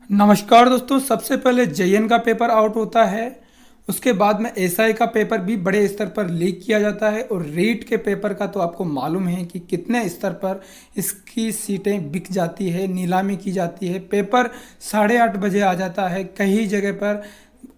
नमस्कार दोस्तों। सबसे पहले जेईएन का पेपर आउट होता है, उसके बाद में एसआई का पेपर भी बड़े स्तर पर लीक किया जाता है। और रीट के पेपर का तो आपको मालूम है कि कितने स्तर पर इसकी सीटें बिक जाती है, नीलामी की जाती है। पेपर 8:30 बजे आ जाता है, कई जगह पर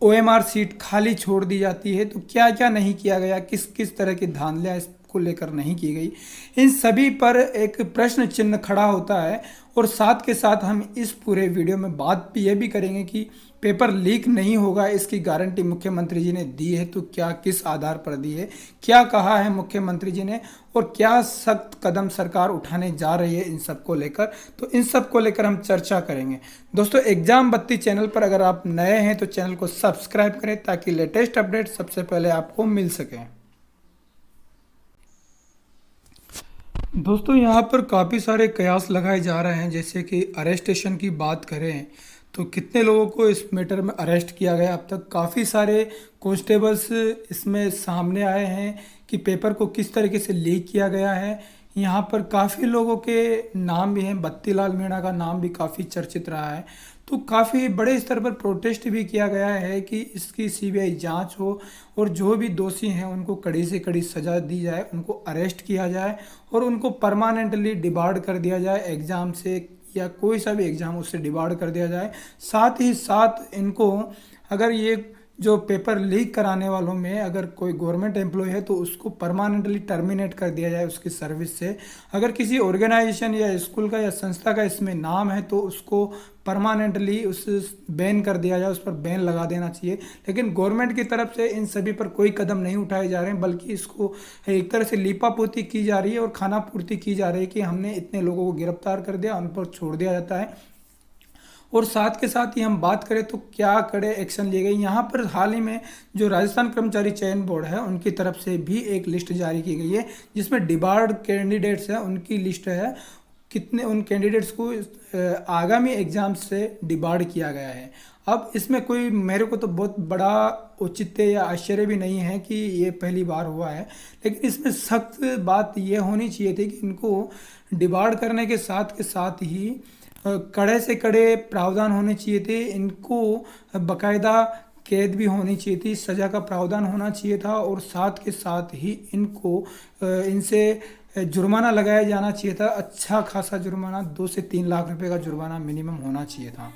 ओएमआर सीट खाली छोड़ दी जाती है। तो क्या क्या नहीं किया गया, किस किस तरह की धांधलियाँ इसको लेकर नहीं की गई, इन सभी पर एक प्रश्न चिन्ह खड़ा होता है। और साथ के साथ हम इस पूरे वीडियो में बात भी ये भी करेंगे कि पेपर लीक नहीं होगा, इसकी गारंटी मुख्यमंत्री जी ने दी है तो क्या, किस आधार पर दी है, क्या कहा है मुख्यमंत्री जी ने, और क्या सख्त कदम सरकार उठाने जा रही है इन सब को लेकर। तो इन सब को लेकर हम चर्चा करेंगे। दोस्तों, एग्जाम बत्ती चैनल पर अगर आप नए हैं तो चैनल को सब्सक्राइब करें ताकि लेटेस्ट अपडेट सबसे पहले आपको मिल सके। दोस्तों, यहाँ पर काफ़ी सारे कयास लगाए जा रहे हैं। जैसे कि अरेस्टेशन की बात करें तो कितने लोगों को इस मैटर में अरेस्ट किया गया अब तक। काफ़ी सारे कॉन्स्टेबल्स इसमें सामने आए हैं कि पेपर को किस तरीके से लीक किया गया है। यहाँ पर काफ़ी लोगों के नाम भी हैं, बत्तीलाल मीणा का नाम भी काफ़ी चर्चित रहा है। तो काफ़ी बड़े स्तर पर प्रोटेस्ट भी किया गया है कि इसकी सीबीआई जांच हो और जो भी दोषी हैं उनको कड़ी से कड़ी सज़ा दी जाए, उनको अरेस्ट किया जाए और उनको परमानेंटली डिबार्ड कर दिया जाए एग्ज़ाम से, या कोई सा भी एग्ज़ाम उससे डिबार्ड कर दिया जाए। साथ ही साथ इनको, अगर ये जो पेपर लीक कराने वालों में अगर कोई गवर्नमेंट एम्प्लॉय है तो उसको परमानेंटली टर्मिनेट कर दिया जाए उसकी सर्विस से। अगर किसी ऑर्गेनाइजेशन या स्कूल का या संस्था का इसमें नाम है तो उसको परमानेंटली उस बैन कर दिया जाए, उस पर बैन लगा देना चाहिए। लेकिन गवर्नमेंट की तरफ से इन सभी पर कोई कदम नहीं उठाए जा रहे हैं, बल्कि इसको एक तरह से लीपापोती की जा रही है और खाना पूर्ति की जा रही है कि हमने इतने लोगों को गिरफ्तार कर दिया, उन पर छोड़ दिया जाता है। और साथ के साथ ही हम बात करें तो क्या कड़े एक्शन लिए गए। यहाँ पर हाल ही में जो राजस्थान कर्मचारी चयन बोर्ड है उनकी तरफ से भी एक लिस्ट जारी की गई है जिसमें डिबार्ड कैंडिडेट्स हैं उनकी लिस्ट है, कितने उन कैंडिडेट्स को आगामी एग्जाम से डिबार्ड किया गया है। अब इसमें कोई, मेरे को तो बहुत बड़ा औचित्य या आश्चर्य भी नहीं है कि ये पहली बार हुआ है, लेकिन इसमें सख्त बात ये होनी चाहिए थी कि इनको डिबार्ड करने के साथ ही कड़े से कड़े प्रावधान होने चाहिए थे। इनको बकायदा कैद भी होनी चाहिए थी, सज़ा का प्रावधान होना चाहिए था। और साथ के साथ ही इनको इनसे जुर्माना लगाया जाना चाहिए था, अच्छा खासा जुर्माना, 2 से 3 लाख रुपए का जुर्माना मिनिमम होना चाहिए था।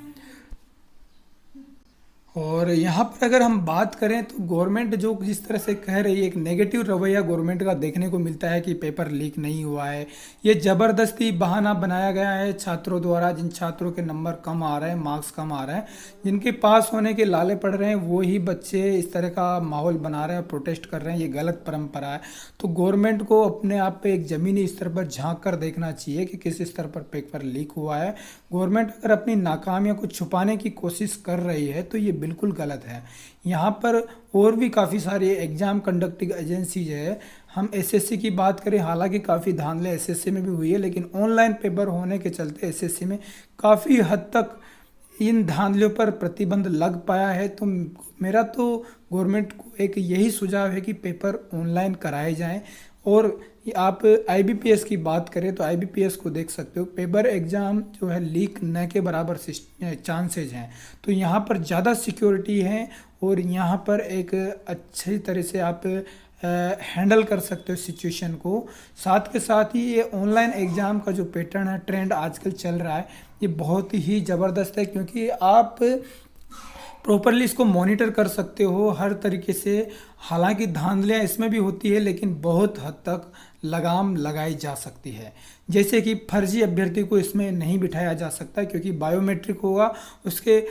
और यहाँ पर अगर हम बात करें तो गवर्नमेंट जो जिस तरह से कह रही है, एक नेगेटिव रवैया गवर्नमेंट का देखने को मिलता है कि पेपर लीक नहीं हुआ है। ये ज़बरदस्ती बहाना बनाया गया है छात्रों द्वारा। जिन छात्रों के नंबर कम आ रहे हैं, मार्क्स कम आ रहे हैं, जिनके पास होने के लाले पड़ रहे हैं, वो ही बच्चे इस तरह का माहौल बना रहे हैं, प्रोटेस्ट कर रहे हैं। ये गलत परंपरा है। तो गवर्नमेंट को अपने आप पे एक ज़मीनी स्तर पर झांक कर देखना चाहिए कि किस स्तर पर पेपर लीक हुआ है। गवर्नमेंट अगर अपनी नाकामियों को छुपाने की कोशिश कर रही है तो ये बिल्कुल गलत है। यहाँ पर और भी काफ़ी सारी एग्ज़ाम कंडक्टिंग एजेंसीज है। हम एसएससी की बात करें, हालांकि काफ़ी धांधले एसएससी में भी हुई है, लेकिन ऑनलाइन पेपर होने के चलते एसएससी में काफ़ी हद तक इन धांधलियों पर प्रतिबंध लग पाया है। तो मेरा तो गवर्नमेंट को एक यही सुझाव है कि पेपर ऑनलाइन कराए जाएं। और आप आईबीपीएस की बात करें तो आईबीपीएस को देख सकते हो, पेपर एग्ज़ाम जो है लीक न के बराबर चांसेज हैं। तो यहाँ पर ज़्यादा सिक्योरिटी है और यहाँ पर एक अच्छी तरह से आप हैंडल कर सकते हो सिचुएशन को। साथ के साथ ही ये ऑनलाइन एग्ज़ाम का जो पैटर्न है, ट्रेंड आजकल चल रहा है, ये बहुत ही ज़बरदस्त है, क्योंकि आप प्रॉपरली इसको मॉनिटर कर सकते हो हर तरीके से। हालांकि धांधलियाँ इसमें भी होती है, लेकिन बहुत हद तक लगाम लगाई जा सकती है। जैसे कि फर्जी अभ्यर्थी को इसमें नहीं बिठाया जा सकता, क्योंकि बायोमेट्रिक होगा, उसके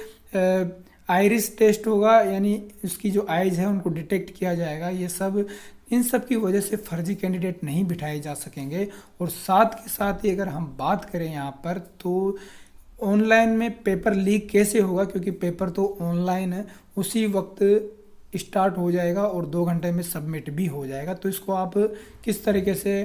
आइरिस टेस्ट होगा, यानी उसकी जो आइज है उनको डिटेक्ट किया जाएगा। ये सब, इन सब की वजह से फर्जी कैंडिडेट नहीं बिठाए जा सकेंगे। और साथ के साथ ही अगर हम बात करें यहाँ पर, तो ऑनलाइन में पेपर लीक कैसे होगा, क्योंकि पेपर तो ऑनलाइन है, उसी वक्त स्टार्ट हो जाएगा और 2 घंटे में सबमिट भी हो जाएगा। तो इसको आप किस तरीके से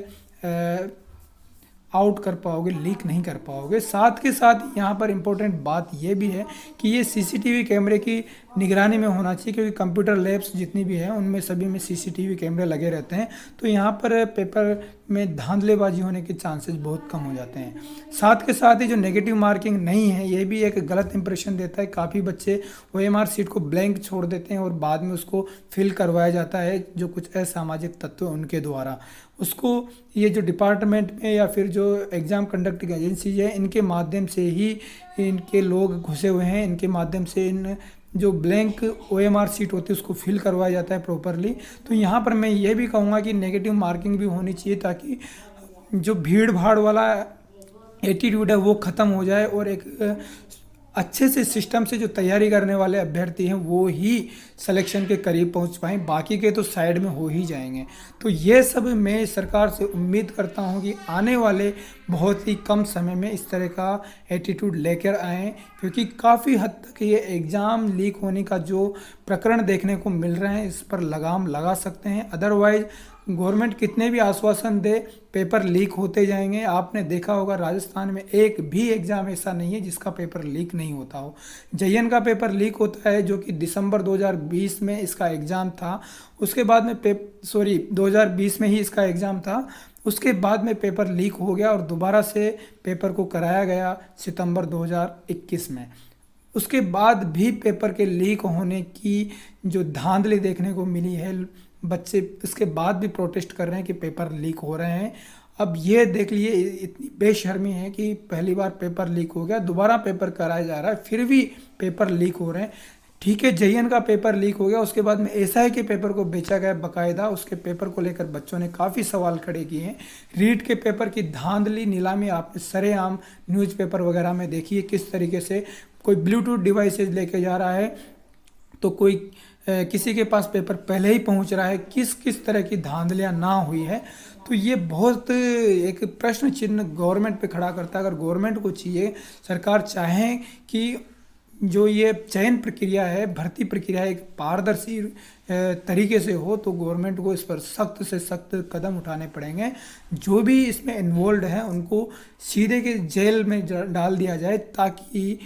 आउट कर पाओगे, लीक नहीं कर पाओगे। साथ के साथ यहाँ पर इम्पोर्टेंट बात ये भी है कि ये सीसीटीवी कैमरे की निगरानी में होना चाहिए, क्योंकि कंप्यूटर लैब्स जितनी भी है उनमें सभी में सीसीटीवी कैमरे लगे रहते हैं, तो यहाँ पर पेपर में धांधलेबाजी होने के चांसेस बहुत कम हो जाते हैं। साथ के साथ ही जो नेगेटिव मार्किंग नहीं है, ये भी एक गलत इंप्रेशन देता है। काफ़ी बच्चे ओएमआर सीट को ब्लैंक छोड़ देते हैं और बाद में उसको फिल करवाया जाता है जो कुछ असामाजिक तत्व उनके द्वारा। उसको ये जो डिपार्टमेंट में या फिर जो एग्ज़ाम कंडक्टिंग एजेंसी है, इनके माध्यम से ही इनके लोग घुसे हुए हैं, इनके माध्यम से इन जो ब्लैंक ओएमआर सीट होती है उसको फिल करवाया जाता है प्रॉपरली। तो यहाँ पर मैं ये भी कहूँगा कि नेगेटिव मार्किंग भी होनी चाहिए, ताकि जो भीड़ भाड़ वाला एटीट्यूड है वो ख़त्म हो जाए और एक अच्छे से सिस्टम से जो तैयारी करने वाले अभ्यर्थी हैं वो ही सिलेक्शन के करीब पहुंच पाएँ, बाकी के तो साइड में हो ही जाएंगे। तो ये सब मैं सरकार से उम्मीद करता हूं कि आने वाले बहुत ही कम समय में इस तरह का एटीट्यूड लेकर आएँ, क्योंकि काफ़ी हद तक ये एग्ज़ाम लीक होने का जो प्रकरण देखने को मिल रहे हैं इस पर लगाम लगा सकते हैं। अदरवाइज़ गवर्नमेंट कितने भी आश्वासन दे, पेपर लीक होते जाएंगे। आपने देखा होगा राजस्थान में एक भी एग्ज़ाम ऐसा नहीं है जिसका पेपर लीक नहीं होता हो। जेईएन का पेपर लीक होता है, जो कि दिसंबर 2020 में इसका एग्ज़ाम था। उसके बाद में 2020 में ही इसका एग्ज़ाम था। उसके बाद में पेपर लीक हो गया और दोबारा से पेपर को कराया गया सितंबर 2021 में। उसके बाद भी पेपर के लीक होने की जो धांधली देखने को मिली है, बच्चे इसके बाद भी प्रोटेस्ट कर रहे हैं कि पेपर लीक हो रहे हैं। अब ये देख लिए इतनी बेशर्मी है कि पहली बार पेपर लीक हो गया, दोबारा पेपर कराया जा रहा है, फिर भी पेपर लीक हो रहे हैं। ठीक है, जेईएन का पेपर लीक हो गया, उसके बाद में एसआई के पेपर को बेचा गया बाकायदा। उसके पेपर को लेकर बच्चों ने काफ़ी सवाल खड़े किए हैं। रीट के पेपर की धांधली नीलामी आपने सरेआम न्यूज़पेपर वगैरह में देखी है, किस तरीके से कोई ब्लूटूथ डिवाइसेज लेके जा रहा है, तो कोई किसी के पास पेपर पहले ही पहुंच रहा है। किस किस तरह की धांधलियां ना हुई है, तो ये बहुत एक प्रश्न चिन्ह गवर्नमेंट पे खड़ा करता है। अगर गवर्नमेंट को चाहिए, सरकार चाहे कि जो ये चयन प्रक्रिया है, भर्ती प्रक्रिया है, एक पारदर्शी तरीके से हो, तो गवर्नमेंट को इस पर सख्त से सख्त कदम उठाने पड़ेंगे। जो भी इसमें इन्वॉल्व है उनको सीधे के जेल में डाल दिया जाए, ताकि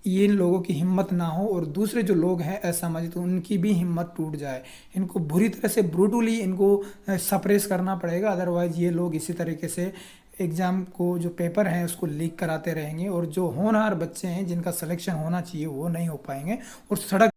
ये इन लोगों की हिम्मत ना हो और दूसरे जो लोग हैं असामाजिक, उनकी भी हिम्मत टूट जाए। इनको बुरी तरह से ब्रूटली इनको सप्रेस करना पड़ेगा। अदरवाइज़ ये लोग इसी तरीके से एग्ज़ाम को जो पेपर हैं उसको लीक कराते रहेंगे और जो होनहार बच्चे हैं जिनका सिलेक्शन होना चाहिए वो नहीं हो पाएंगे और सड़क